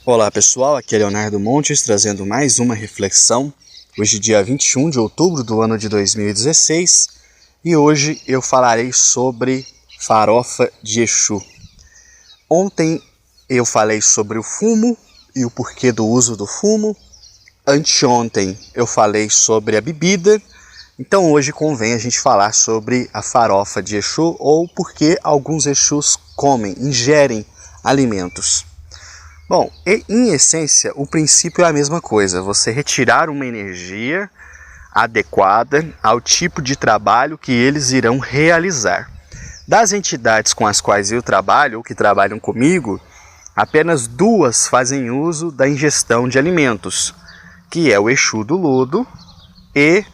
Olá pessoal, aqui é Leonardo Montes trazendo mais uma reflexão. Hoje dia 21 de outubro do ano de 2016 e hoje eu falarei sobre farofa de Exu. Ontem eu falei sobre o fumo e o porquê do uso do fumo. Anteontem eu falei sobre a bebida. Então hoje convém a gente falar sobre a farofa de Exu ou porque alguns Exus comem, ingerem alimentos. Bom, em essência, o princípio é a mesma coisa, você retirar uma energia adequada ao tipo de trabalho que eles irão realizar. Das entidades com as quais eu trabalho, ou que trabalham comigo, apenas duas fazem uso da ingestão de alimentos, que é o Exu do Lodo e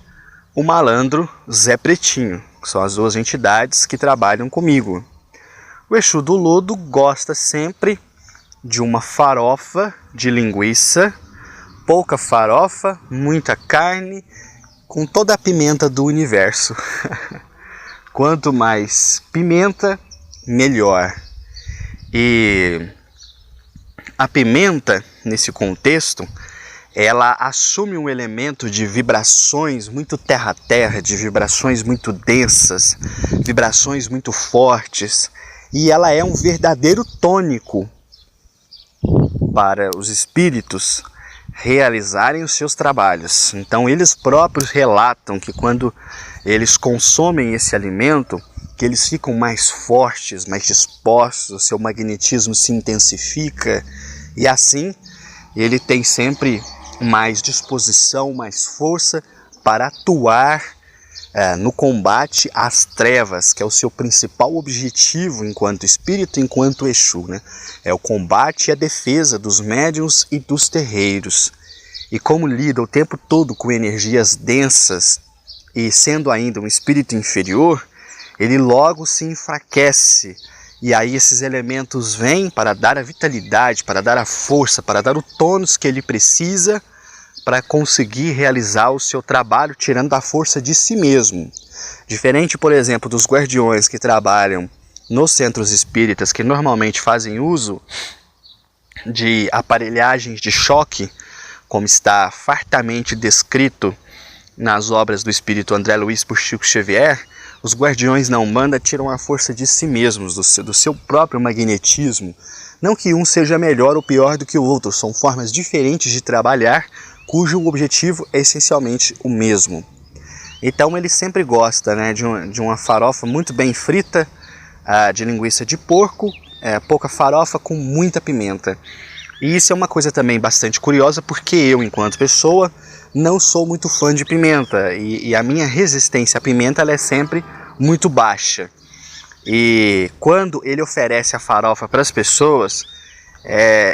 o malandro Zé Pretinho, que são as duas entidades que trabalham comigo. O Exu do Lodo gosta sempre de uma farofa de linguiça, pouca farofa, muita carne, com toda a pimenta do universo. Quanto mais pimenta, melhor. E a pimenta, nesse contexto, ela assume um elemento de vibrações muito terra-terra, de vibrações muito densas, vibrações muito fortes, e ela é um verdadeiro tônico para os espíritos realizarem os seus trabalhos. Então eles próprios relatam que quando eles consomem esse alimento, que eles ficam mais fortes, mais dispostos, o seu magnetismo se intensifica e assim ele tem sempre mais disposição, mais força para atuar no combate às trevas, que é o seu principal objetivo enquanto espírito, enquanto Exu, né? É o combate e a defesa dos médiuns e dos terreiros. E como lida o tempo todo com energias densas e sendo ainda um espírito inferior, ele logo se enfraquece. E aí esses elementos vêm para dar a vitalidade, para dar a força, para dar o tônus que ele precisa para conseguir realizar o seu trabalho, tirando a força de si mesmo. Diferente, por exemplo, dos guardiões que trabalham nos centros espíritas, que normalmente fazem uso de aparelhagens de choque, como está fartamente descrito nas obras do espírito André Luiz por Chico Xavier, os guardiões na Umbanda tiram a força de si mesmos, do seu próprio magnetismo. Não que um seja melhor ou pior do que o outro, são formas diferentes de trabalhar, cujo objetivo é essencialmente o mesmo. Então ele sempre gosta, né, de uma farofa muito bem frita, de linguiça de porco, pouca farofa com muita pimenta. E isso é uma coisa também bastante curiosa, porque eu, enquanto pessoa, não sou muito fã de pimenta. E a minha resistência à pimenta ela é sempre muito baixa. E quando ele oferece a farofa para as pessoas,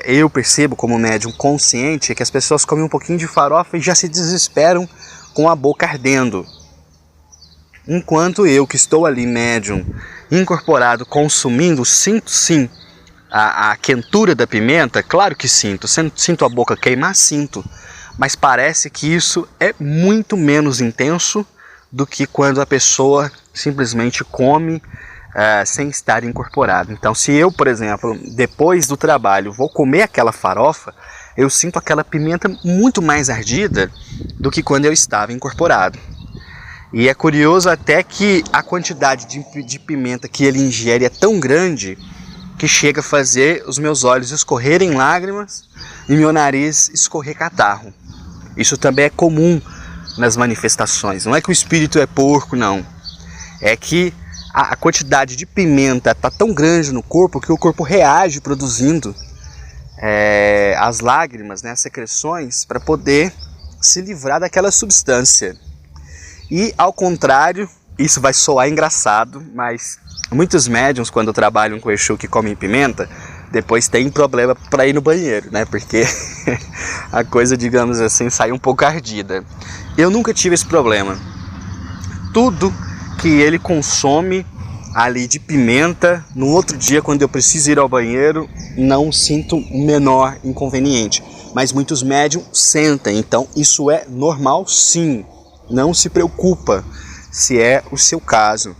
eu percebo como médium consciente que as pessoas comem um pouquinho de farofa e já se desesperam com a boca ardendo. Enquanto eu, que estou ali médium, incorporado, consumindo, sinto sim a quentura da pimenta, claro que sinto a boca queimar, sinto, mas parece que isso é muito menos intenso do que quando a pessoa simplesmente come sem estar incorporado. Então se eu, por exemplo, depois do trabalho vou comer aquela farofa, eu sinto aquela pimenta muito mais ardida do que quando eu estava incorporado. E é curioso até que a quantidade de pimenta que ele ingere é tão grande que chega a fazer os meus olhos escorrerem lágrimas e meu nariz escorrer catarro. Isso também é comum nas manifestações. Não é que o espírito é porco, não. É que a quantidade de pimenta está tão grande no corpo que o corpo reage produzindo as lágrimas, né, as secreções, para poder se livrar daquela substância. E ao contrário, isso vai soar engraçado, mas muitos médiuns, quando trabalham com Exu que comem pimenta, depois tem problema para ir no banheiro, né? Porque a coisa, digamos assim, sai um pouco ardida. Eu nunca tive esse problema. Tudo que ele consome ali de pimenta, no outro dia, quando eu preciso ir ao banheiro, não sinto o menor inconveniente. Mas muitos médiuns sentem, então isso é normal sim. Não se preocupa se é o seu caso.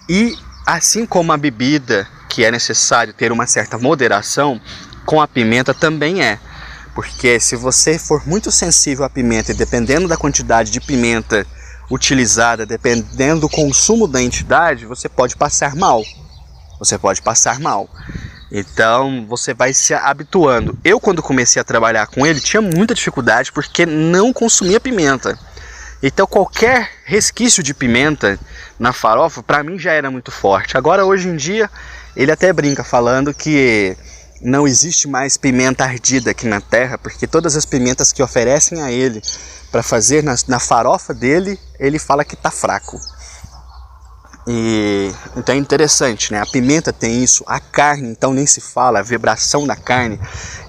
E assim como a bebida, que é necessário ter uma certa moderação, com a pimenta também é. Porque se você for muito sensível à pimenta, e dependendo da quantidade de pimenta utilizada, dependendo do consumo da entidade, você pode passar mal. Você pode passar mal. Então você vai se habituando. Eu, quando comecei a trabalhar com ele, tinha muita dificuldade porque não consumia pimenta. Então qualquer resquício de pimenta na farofa, para mim já era muito forte. Agora, hoje em dia, ele até brinca falando que não existe mais pimenta ardida aqui na terra, porque todas as pimentas que oferecem a ele para fazer na farofa dele, ele fala que está fraco. E então é interessante, né? A pimenta tem isso, a carne então nem se fala, a vibração da carne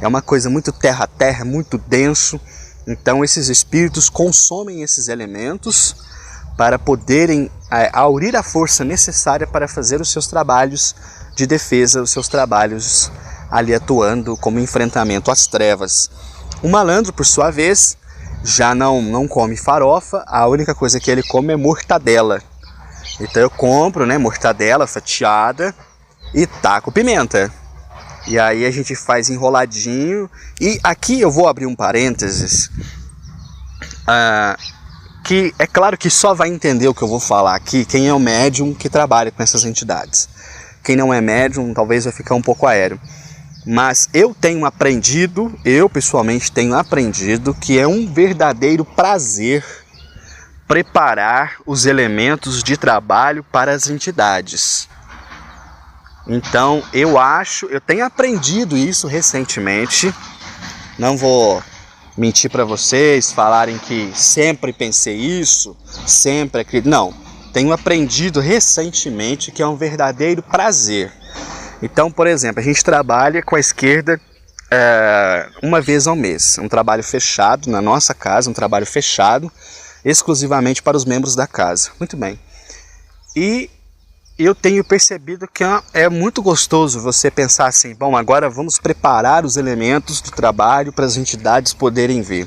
é uma coisa muito terra a terra, muito denso. Então esses espíritos consomem esses elementos para poderem aurir a força necessária para fazer os seus trabalhos de defesa, os seus trabalhos ali atuando como enfrentamento às trevas. O malandro, por sua vez, já não come farofa, a única coisa que ele come é mortadela. Então eu compro, né, mortadela fatiada e taco pimenta. E aí a gente faz enroladinho. E aqui eu vou abrir um parênteses, que é claro que só vai entender o que eu vou falar aqui quem é o médium que trabalha com essas entidades. Quem não é médium talvez vai ficar um pouco aéreo. Mas eu pessoalmente tenho aprendido que é um verdadeiro prazer preparar os elementos de trabalho para as entidades. Então eu tenho aprendido isso recentemente. Não vou mentir para vocês, falarem que sempre pensei isso, sempre acredito. Não, tenho aprendido recentemente que é um verdadeiro prazer. Então, por exemplo, a gente trabalha com a esquerda uma vez ao mês. Um trabalho fechado na nossa casa, um trabalho fechado exclusivamente para os membros da casa. Muito bem. E eu tenho percebido que é muito gostoso você pensar assim, bom, agora vamos preparar os elementos do trabalho para as entidades poderem ver.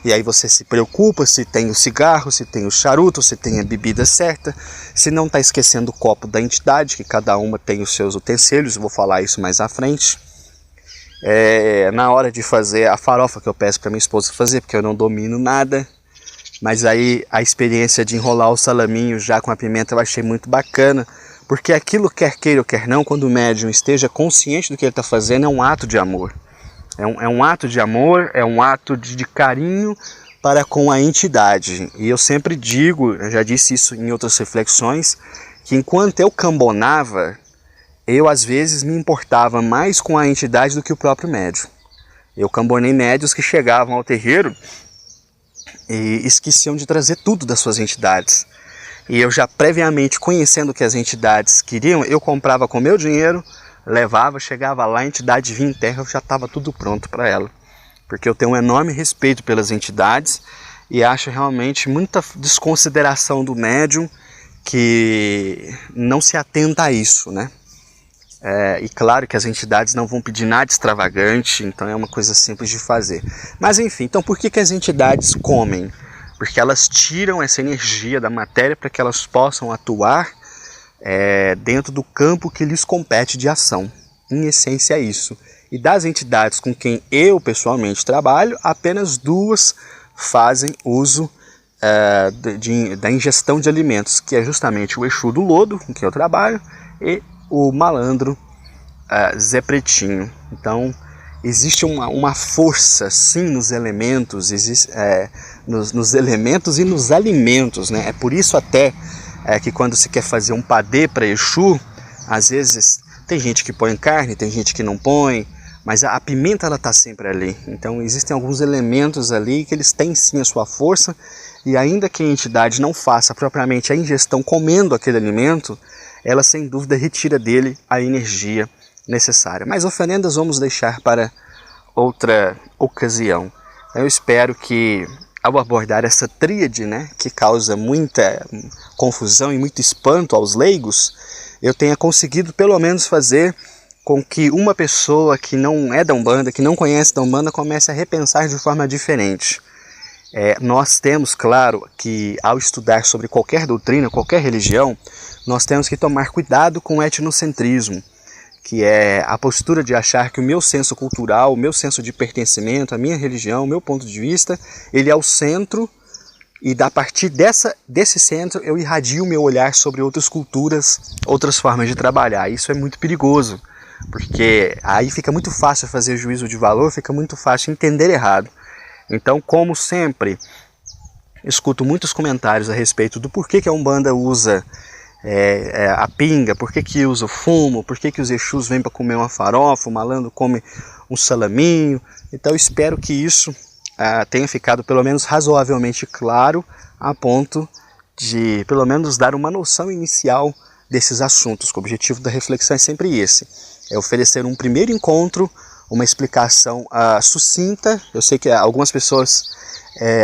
E aí você se preocupa se tem o cigarro, se tem o charuto, se tem a bebida certa, se não está esquecendo o copo da entidade, que cada uma tem os seus utensílios, vou falar isso mais à frente. Na hora de fazer a farofa que eu peço para minha esposa fazer, porque eu não domino nada. Mas aí a experiência de enrolar o salaminho já com a pimenta eu achei muito bacana, porque aquilo, quer queira ou quer não, quando o médium esteja consciente do que ele está fazendo, é um ato de amor. É um ato de amor, é um ato de carinho para com a entidade. E eu sempre digo, eu já disse isso em outras reflexões, que enquanto eu cambonava, eu às vezes me importava mais com a entidade do que o próprio médium. Eu cambonei médios que chegavam ao terreiro e esqueciam de trazer tudo das suas entidades. E eu já previamente conhecendo o que as entidades queriam, eu comprava com meu dinheiro, levava, chegava lá, a entidade vinha em terra, já estava tudo pronto para ela. Porque eu tenho um enorme respeito pelas entidades e acho realmente muita desconsideração do médium que não se atenta a isso, né? E claro que as entidades não vão pedir nada extravagante, então é uma coisa simples de fazer. Mas enfim, então por que as entidades comem? Porque elas tiram essa energia da matéria para que elas possam atuar dentro do campo que lhes compete de ação. Em essência é isso. E das entidades com quem eu pessoalmente trabalho, apenas 2 fazem uso da ingestão de alimentos, que é justamente o Exu do Lodo, com quem eu trabalho, e o malandro Zé Pretinho. Então existe uma força sim nos elementos, nos elementos e nos alimentos, né? É por isso até que quando se quer fazer um padê para Exu, às vezes tem gente que põe carne, tem gente que não põe, mas a pimenta ela está sempre ali. Então existem alguns elementos ali que eles têm sim a sua força, e ainda que a entidade não faça propriamente a ingestão comendo aquele alimento, ela sem dúvida retira dele a energia necessária. Mas oferendas vamos deixar para outra ocasião. Eu espero que ao abordar essa tríade, né, que causa muita confusão e muito espanto aos leigos, eu tenha conseguido pelo menos fazer com que uma pessoa que não é da Umbanda, que não conhece da Umbanda, comece a repensar de forma diferente. Nós temos, claro, que ao estudar sobre qualquer doutrina, qualquer religião, nós temos que tomar cuidado com o etnocentrismo, que é a postura de achar que o meu senso cultural, o meu senso de pertencimento, a minha religião, o meu ponto de vista, ele é o centro, e a partir desse centro eu irradio o meu olhar sobre outras culturas, outras formas de trabalhar. Isso é muito perigoso, porque aí fica muito fácil fazer juízo de valor, fica muito fácil entender errado. Então, como sempre, escuto muitos comentários a respeito do porquê que a Umbanda usa a pinga, por que usa o fumo, por que os Exus vêm para comer uma farofa, o malandro come um salaminho. Então eu espero que isso tenha ficado pelo menos razoavelmente claro, a ponto de pelo menos dar uma noção inicial desses assuntos. O objetivo da reflexão é sempre esse, é oferecer um primeiro encontro, uma explicação sucinta. Eu sei que algumas pessoas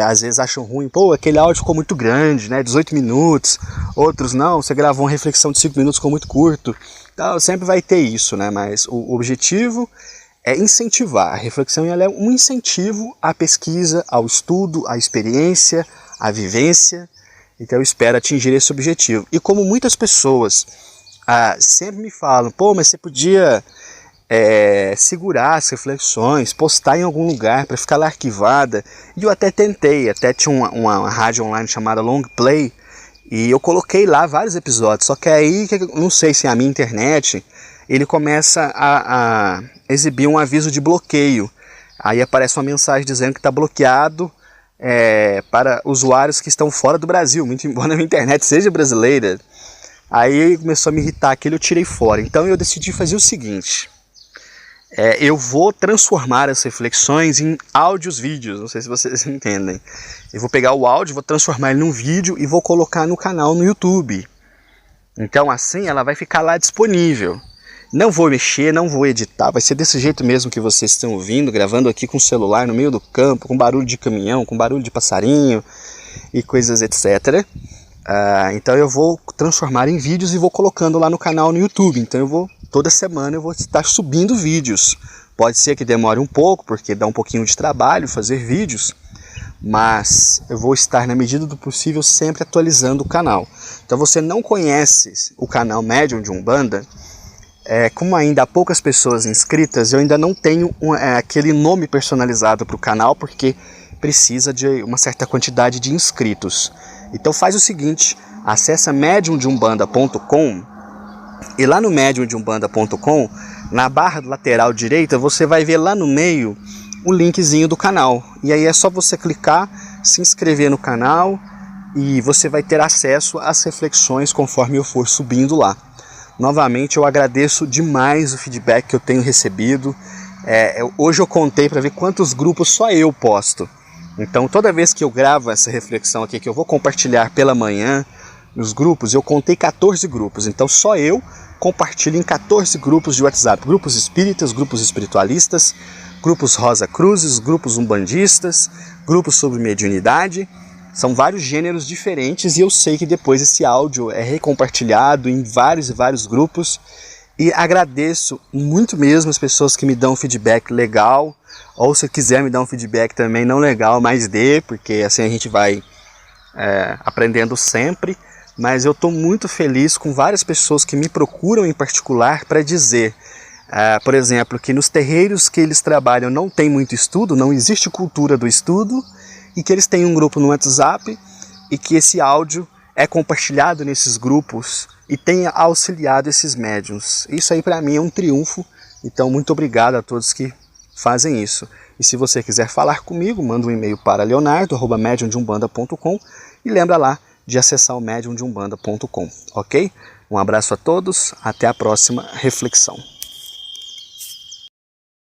às vezes acham ruim, pô, aquele áudio ficou muito grande, né, 18 minutos, outros não, você gravou uma reflexão de 5 minutos, ficou muito curto. Então sempre vai ter isso, né, mas o objetivo é incentivar. A reflexão, ela é um incentivo à pesquisa, ao estudo, à experiência, à vivência. Então eu espero atingir esse objetivo. E como muitas pessoas sempre me falam, pô, mas você podia segurar as reflexões, postar em algum lugar para ficar lá arquivada. E eu até tentei, até tinha uma rádio online chamada Long Play, e eu coloquei lá vários episódios, só que aí, não sei se é a minha internet, ele começa a exibir um aviso de bloqueio. Aí aparece uma mensagem dizendo que está bloqueado para usuários que estão fora do Brasil, muito embora a minha internet seja brasileira. Aí começou a me irritar aquilo, eu tirei fora. Então eu decidi fazer o seguinte, eu vou transformar as reflexões em áudios, vídeos, não sei se vocês entendem. Eu vou pegar o áudio, vou transformar ele num vídeo e vou colocar no canal no YouTube. Então assim ela vai ficar lá disponível. Não vou mexer, não vou editar, vai ser desse jeito mesmo que vocês estão ouvindo, gravando aqui com o celular no meio do campo, com barulho de caminhão, com barulho de passarinho e coisas etc. Então eu vou transformar em vídeos e vou colocando lá no canal no YouTube. Então toda semana eu vou estar subindo vídeos. Pode ser que demore um pouco, porque dá um pouquinho de trabalho fazer vídeos, mas eu vou estar, na medida do possível, sempre atualizando o canal. Então você não conhece o canal Médium de Umbanda, como ainda há poucas pessoas inscritas, eu ainda não tenho aquele nome personalizado para o canal, porque precisa de uma certa quantidade de inscritos. Então faz o seguinte, acessa mediumdeumbanda.com, e lá no mediumdeumbanda.com, na barra lateral direita, você vai ver lá no meio o linkzinho do canal. E aí é só você clicar, se inscrever no canal, e você vai ter acesso às reflexões conforme eu for subindo lá. Novamente eu agradeço demais o feedback que eu tenho recebido. Hoje eu contei para ver quantos grupos só eu posto. Então toda vez que eu gravo essa reflexão aqui, que eu vou compartilhar pela manhã nos grupos, eu contei 14 grupos. Então só eu compartilho em 14 grupos de WhatsApp. Grupos espíritas, grupos espiritualistas, grupos Rosa Cruzes, grupos umbandistas, grupos sobre mediunidade. São vários gêneros diferentes e eu sei que depois esse áudio é recompartilhado em vários e vários grupos. E agradeço muito mesmo as pessoas que me dão feedback legal, ou se quiser me dar um feedback também não legal, mas dê, porque assim a gente vai aprendendo sempre. Mas eu estou muito feliz com várias pessoas que me procuram em particular para dizer, por exemplo, que nos terreiros que eles trabalham não tem muito estudo, não existe cultura do estudo, e que eles têm um grupo no WhatsApp e que esse áudio é compartilhado nesses grupos e tenha auxiliado esses médiuns. Isso aí para mim é um triunfo, então muito obrigado a todos que fazem isso. E se você quiser falar comigo, manda um e-mail para leonardo@mediumdeumbanda.com e lembra lá de acessar o mediumdeumbanda.com, ok? Um abraço a todos, até a próxima reflexão.